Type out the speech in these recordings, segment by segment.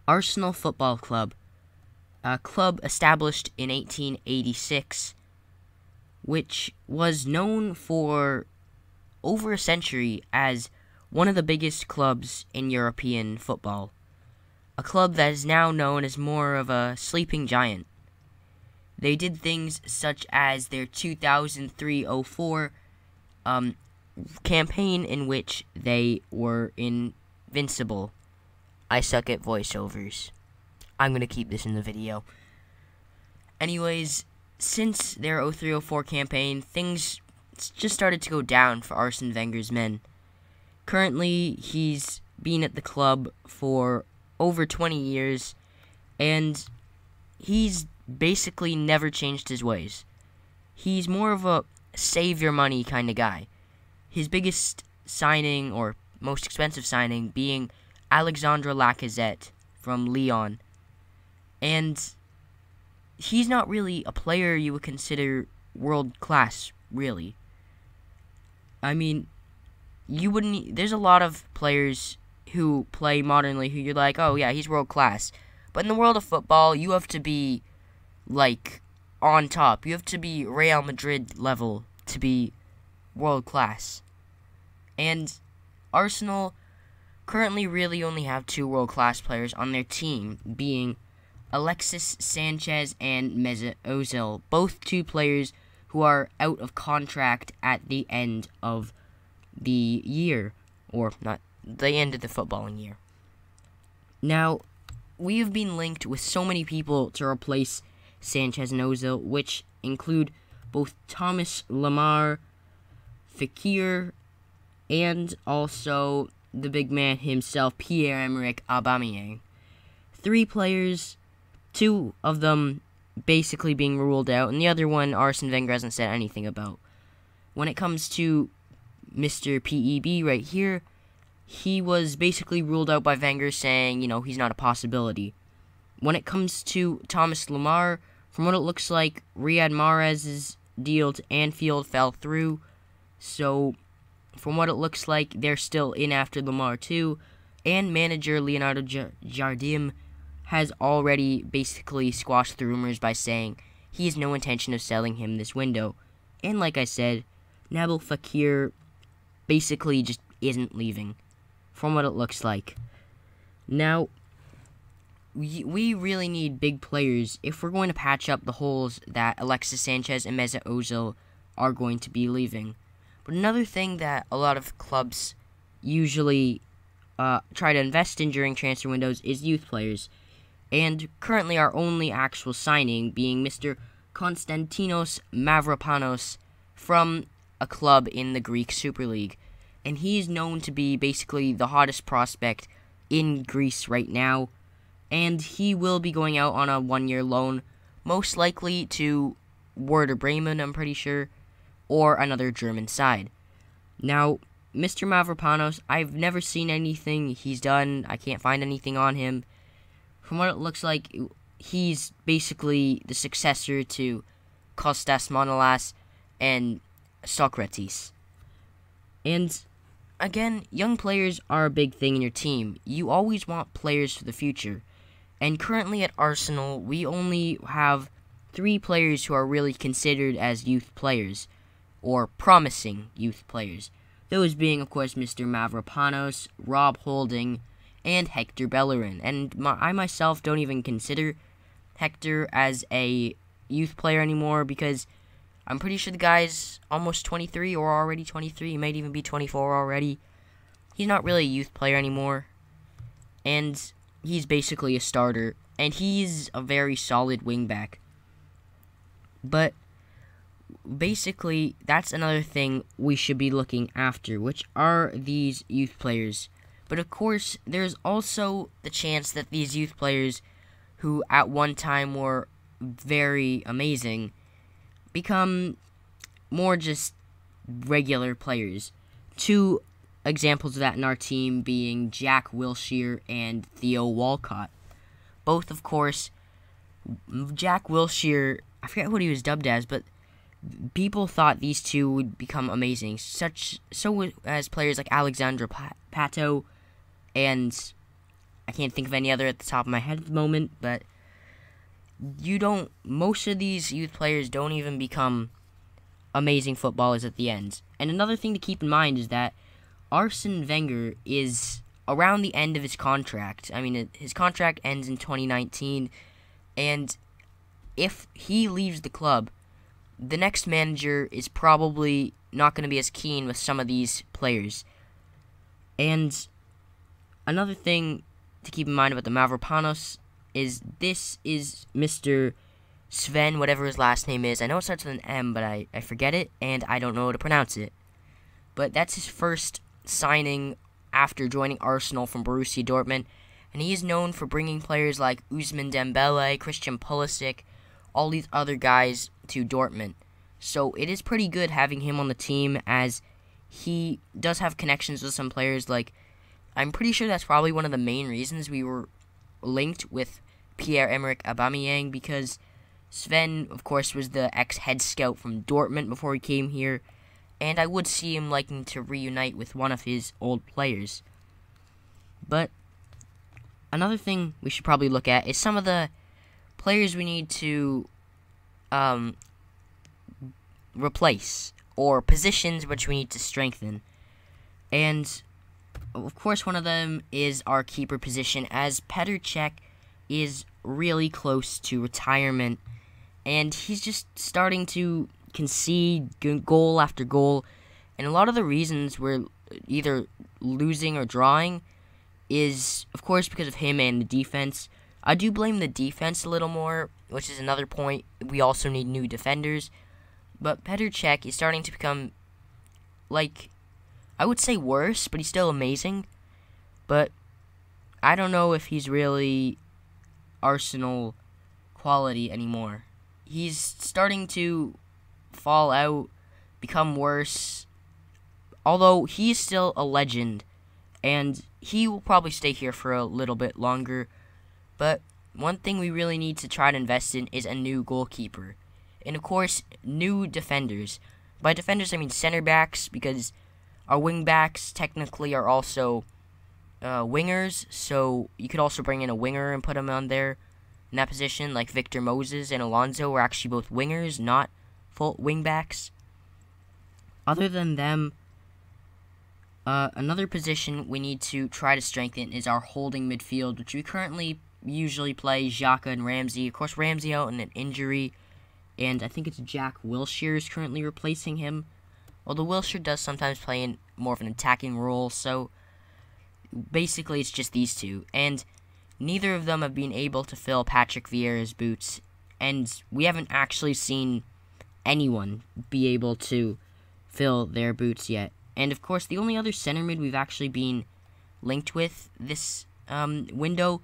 Arsenal Football Club, a club established in 1886, which was known for over a century as one of the biggest clubs in European football. A club that is now known as more of a sleeping giant. They did things such as their 2003-04 campaign in which they were invincible. I suck at voiceovers. I'm going to keep this in the video. Anyways, since their 03-04 campaign, things just started to go down for Arsene Wenger's men. Currently, he's been at the club for over 20 years, and he's basically never changed his ways. He's more of a save your money kind of guy. His biggest signing, or most expensive signing, being Alexandre Lacazette from Lyon. And he's not really a player you would consider world class, really. I mean, there's a lot of players who play modernly who you're like, oh yeah, he's world class. But in the world of football, you have to be like on top. You have to be Real Madrid level to be world class. And Arsenal currently really only have two world class players on their team, being Alexis Sanchez and Mesut Ozil, both two players who are out of contract at the end of the year, or not the end of the footballing year. Now, we have been linked with so many people to replace Sanchez and Ozil, which include both Thomas Lemar, Fekir, and also the big man himself, Pierre-Emerick Aubameyang. Three players, two of them basically being ruled out, and the other one Arsene Wenger hasn't said anything about. When it comes to Mr. PEB right here, he was basically ruled out by Wenger, saying, he's not a possibility. When it comes to Thomas Lemar, from what it looks like, Riyad Mahrez's deal to Anfield fell through, so from what it looks like, they're still in after Lemar too, and manager Leonardo Jardim has already basically squashed the rumors by saying he has no intention of selling him this window. And like I said, Nabil Fekir basically just isn't leaving, from what it looks like. Now, we really need big players if we're going to patch up the holes that Alexis Sanchez and Mesut Ozil are going to be leaving. But another thing that a lot of clubs usually try to invest in during transfer windows is youth players. And currently our only actual signing being Mr. Konstantinos Mavropanos from a club in the Greek Super League. And he's known to be basically the hottest prospect in Greece right now. And he will be going out on a one-year loan, most likely to Werder Bremen, I'm pretty sure, or another German side. Now, Mr. Mavropanos, I've never seen anything he's done. I can't find anything on him. From what it looks like, he's basically the successor to Kostas Manolas and Socrates. And again, young players are a big thing in your team. You always want players for the future. And currently at Arsenal, we only have 3 players who are really considered as youth players, or promising youth players. Those being, of course, Mr. Mavropanos, Rob Holding, and Hector Bellerin. And I myself don't even consider Hector as a youth player anymore, because I'm pretty sure the guy's almost 23 or already 23. He might even be 24 already. He's not really a youth player anymore. And he's basically a starter. And he's a very solid wingback. But basically, that's another thing we should be looking after, which are these youth players. But of course, there's also the chance that these youth players, who at one time were very amazing, become more just regular players. 2 examples of that in our team being Jack Wilshere and Theo Walcott. Both, of course, Jack Wilshere, I forget what he was dubbed as, but people thought these two would become amazing. So as players like Alexandre Pato and I can't think of any other at the top of my head at the moment, but most of these youth players don't even become amazing footballers at the end. And another thing to keep in mind is that Arsene Wenger is around the end of his contract. I mean, his contract ends in 2019, and if he leaves the club, the next manager is probably not going to be as keen with some of these players. And another thing to keep in mind about the Mavropanos is this is Mr. Sven, whatever his last name is. I know it starts with an M, but I forget it, and I don't know how to pronounce it. But that's his first signing after joining Arsenal from Borussia Dortmund, and he is known for bringing players like Ousmane Dembele, Christian Pulisic, all these other guys to Dortmund. So it is pretty good having him on the team, as he does have connections with some players. Like, I'm pretty sure that's probably one of the main reasons we were linked with Pierre-Emerick Aubameyang, because Sven, of course, was the ex-head scout from Dortmund before he came here, and I would see him liking to reunite with one of his old players. But another thing we should probably look at is some of the players we need to replace, or positions which we need to strengthen. And of course, one of them is our keeper position, as Petr Cech is really close to retirement, and he's just starting to concede goal after goal, and a lot of the reasons we're either losing or drawing is, of course, because of him and the defense. I do blame the defense a little more, which is another point. We also need new defenders, but Petr Cech is starting to become, like, I would say worse, but he's still amazing. But I don't know if he's really Arsenal quality anymore. He's starting to fall out, become worse. Although he is still a legend, and he will probably stay here for a little bit longer. But one thing we really need to try to invest in is a new goalkeeper. And of course, new defenders. By defenders, I mean center backs, because our wing backs technically are also wingers, so you could also bring in a winger and put him on there in that position, like Victor Moses and Alonso were actually both wingers, not full wing backs. Other than them, another position we need to try to strengthen is our holding midfield, which we currently usually play Xhaka and Ramsey. Of course, Ramsey out in an injury, and I think it's Jack Wilshere is currently replacing him. Although Wilshere does sometimes play in more of an attacking role, so basically it's just these two. And neither of them have been able to fill Patrick Vieira's boots, and we haven't actually seen anyone be able to fill their boots yet. And of course, the only other center mid we've actually been linked with this window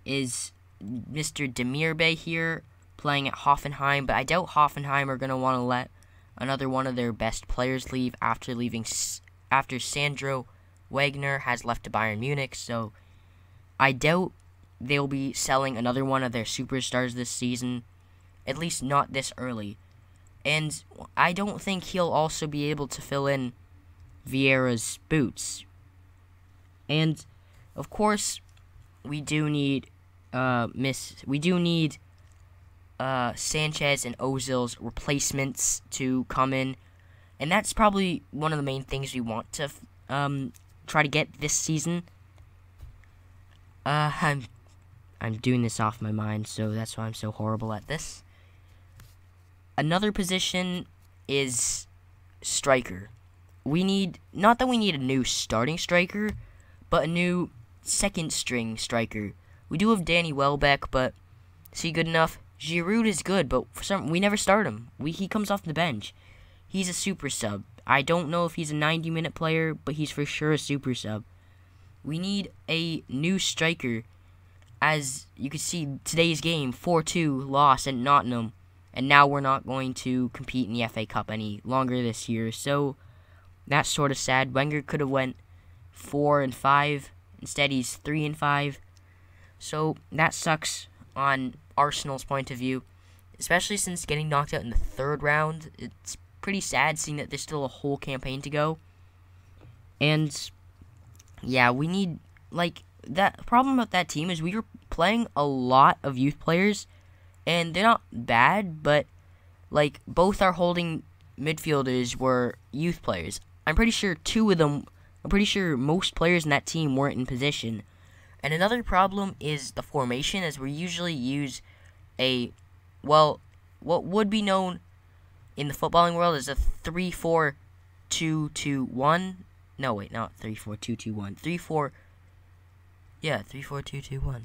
is Mr. Demirbay here, playing at Hoffenheim, but I doubt Hoffenheim are going to want to let another one of their best players leave after Sandro Wagner has left to Bayern Munich, so I doubt they'll be selling another one of their superstars this season, at least not this early. And I don't think he'll also be able to fill in Vieira's boots. And of course, we do need Sanchez and Ozil's replacements to come in, and that's probably one of the main things we want to try to get this season. I'm doing this off my mind, so that's why I'm so horrible at this. Another position is striker. Not that we need a new starting striker, but a new second string striker. We do have Danny Welbeck, but is he good enough? Giroud is good, but we never start him. He comes off the bench. He's a super sub. I don't know if he's a 90-minute player, but he's for sure a super sub. We need a new striker. As you can see, today's game, 4-2 loss at Nottingham, and now we're not going to compete in the FA Cup any longer this year. So that's sort of sad. Wenger could have went 4-5. Instead, he's 3-5. So that sucks on Arsenal's point of view, especially since getting knocked out in the third round. It's pretty sad seeing that there's still a whole campaign to go. And yeah, we need, like, that problem with that team is we were playing a lot of youth players, and they're not bad, but like both our holding midfielders were youth players. I'm pretty sure most players in that team weren't in position. And another problem is the formation, as we usually use what would be known in the footballing world as a 3-4-2-2-1. No, wait, not 3-4-2-2-1. 3-4-2-2-1.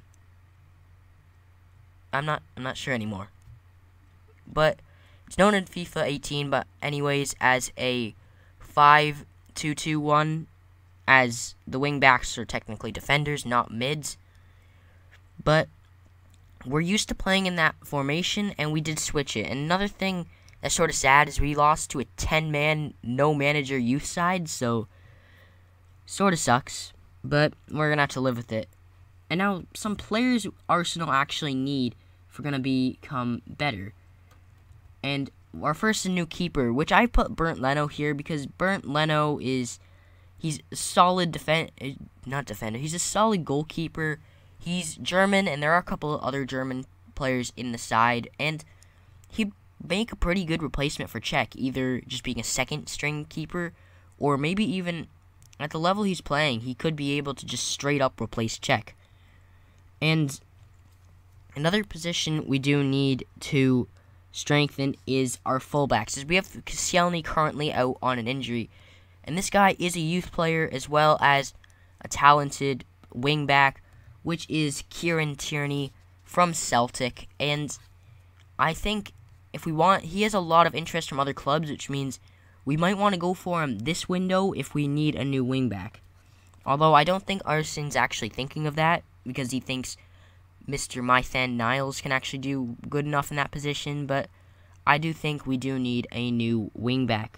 I'm not sure anymore. But it's known in FIFA 18, but anyways, as a 5-2-2-1, as the wing backs are technically defenders, not mids. But we're used to playing in that formation, and we did switch it. And another thing that's sort of sad is we lost to a 10-man, no-manager youth side, so sort of sucks. But we're going to have to live with it. And now, some players Arsenal actually need if we're going to become better. And our first is a new keeper, which I put Bernd Leno here because Bernd Leno he's a solid he's a solid goalkeeper. He's German, and there are a couple of other German players in the side, and he'd make a pretty good replacement for Cech, either just being a second-string keeper, or maybe even at the level he's playing, he could be able to just straight-up replace Cech. And another position we do need to strengthen is our fullbacks, as we have Koscielny currently out on an injury. And this guy is a youth player as well as a talented wingback, which is Kieran Tierney from Celtic. And I think he has a lot of interest from other clubs, which means we might want to go for him this window if we need a new wingback. Although I don't think Arsen's actually thinking of that, because he thinks Mr. Mythan Niles can actually do good enough in that position, but I do think we do need a new wingback.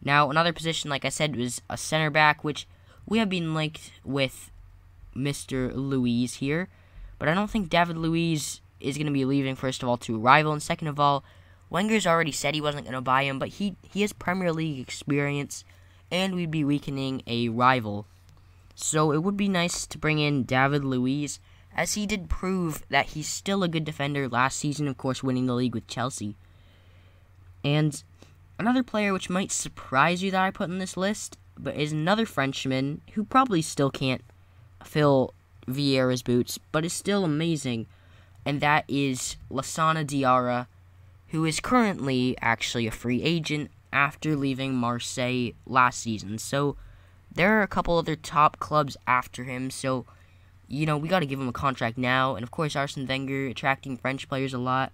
Now, another position, like I said, was a center back, which we have been linked with Mr. Luiz here, but I don't think David Luiz is going to be leaving, first of all, to a rival, and second of all, Wenger's already said he wasn't going to buy him, but he has Premier League experience, and we'd be weakening a rival. So it would be nice to bring in David Luiz, as he did prove that he's still a good defender last season, of course, winning the league with Chelsea. And another player which might surprise you that I put in this list, but is another Frenchman who probably still can't fill Vieira's boots, but is still amazing, and that is Lassana Diarra, who is currently actually a free agent after leaving Marseille last season. So there are a couple other top clubs after him, so we got to give him a contract now. And of course, Arsene Wenger attracting French players a lot.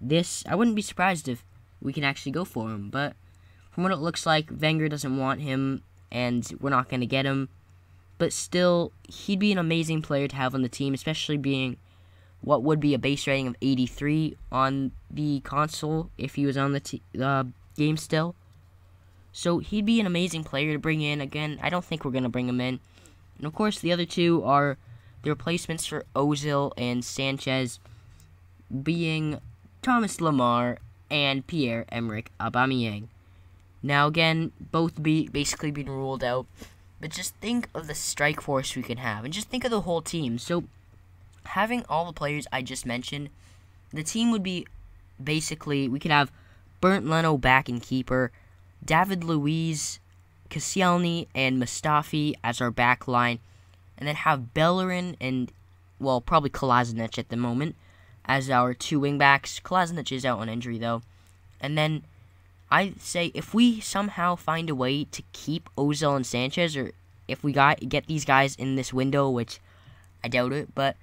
I wouldn't be surprised if we can actually go for him, but from what it looks like, Wenger doesn't want him, and we're not going to get him. But still, he'd be an amazing player to have on the team, especially being what would be a base rating of 83 on the console if he was on the game still. So he'd be an amazing player to bring in. Again, I don't think we're going to bring him in. And of course, the other two are the replacements for Ozil and Sanchez, being Thomas Lemar and Pierre-Emerick Aubameyang. Now again, both basically being ruled out, but just think of the strike force we can have, and just think of the whole team. So having all the players I just mentioned, the team would be basically, we could have Bernd Leno back in keeper, David Luiz, Koscielny, and Mustafi as our back line, and then have Bellerin and, well, probably Kolasinac at the moment as our two wingbacks. Kolasinac is out on injury, though. And then I'd say if we somehow find a way to keep Ozil and Sanchez, or if we get these guys in this window, which I doubt it, but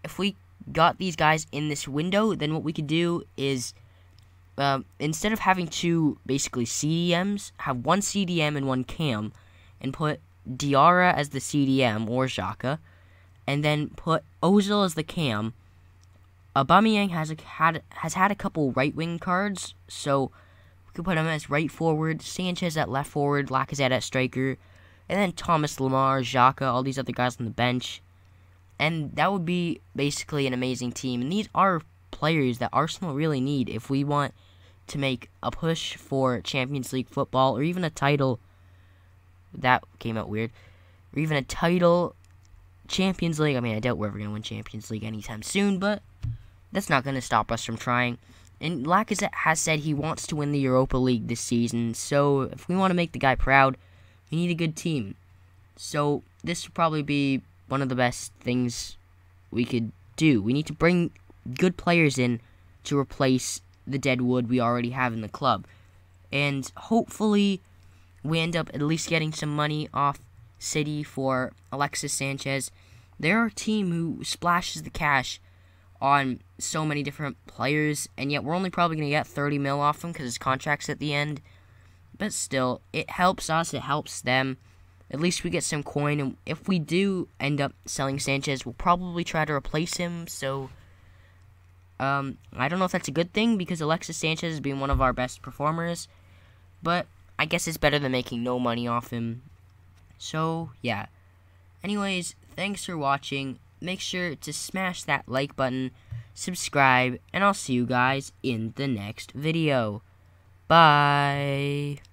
if we got these guys in this window, then what we could do is, instead of having two basically CDMs, have one CDM and one cam, and put Diarra as the CDM or Xhaka, and then put Ozil as the cam. Aubameyang has had a couple right wing cards, so we could put him as right forward, Sanchez at left forward, Lacazette at striker, and then Thomas Lemar, Xhaka, all these other guys on the bench. And that would be basically an amazing team. And these are players that Arsenal really need if we want to make a push for Champions League football, or even a title. That came out weird. Or even a title Champions League. I mean, I doubt we're ever going to win Champions League anytime soon, but that's not going to stop us from trying. And Lacazette has said he wants to win the Europa League this season, so if we want to make the guy proud, we need a good team. So this would probably be one of the best things we could do. We need to bring good players in to replace the dead wood we already have in the club. And hopefully we end up at least getting some money off City for Alexis Sanchez. They're a team who splashes the cash on so many different players, and yet we're only probably going to get 30 mil off him because his contract's at the end. But still, it helps us, it helps them. At least we get some coin, and if we do end up selling Sanchez, we'll probably try to replace him. So, I don't know if that's a good thing, because Alexis Sanchez has been one of our best performers, but I guess it's better than making no money off him. So, yeah. Anyways, thanks for watching. Make sure to smash that like button, subscribe, and I'll see you guys in the next video. Bye!